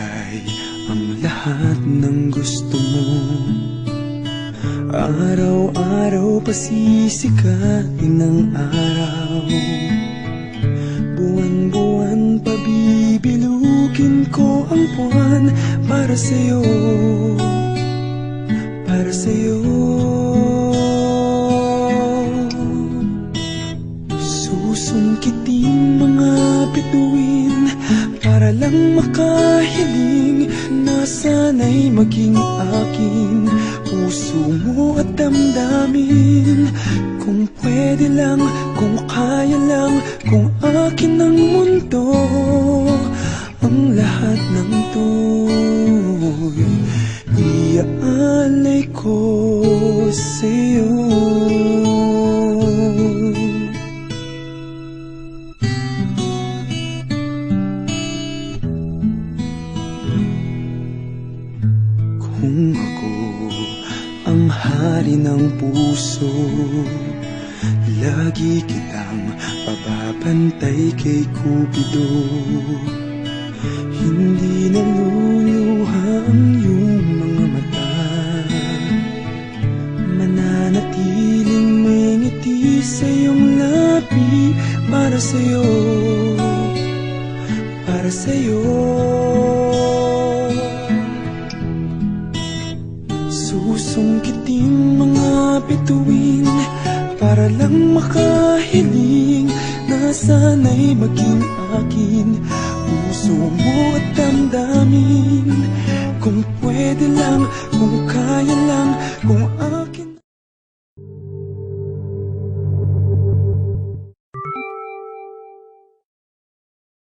ibigay ang lahat ng gusto mo. Araw-araw pasisikatin ang araw, buwan-buwan pabibilugin ko ang buwan para sa'yo, para sa'yo. Susungkitin mga bituin para lang makahiling na sana'y maging akin puso mo at damdamin. Kung pwede lang, kung kaya lang, kung akin ang mundo, ang lahat ng to'y iaalay ko sa'yo. Kung ako ang hari ng puso, lagi kitang pababantay kay Cupido. Hindi naluluha ang iyong mga mata, mananatiling may ngiti sa iyong labi para sa'yo, para sa'yo. Susungkitin mga bituin para lang makahiling na sana'y maging akin puso mo at damdamin. Kung pwede lang, kung kaya lang, kung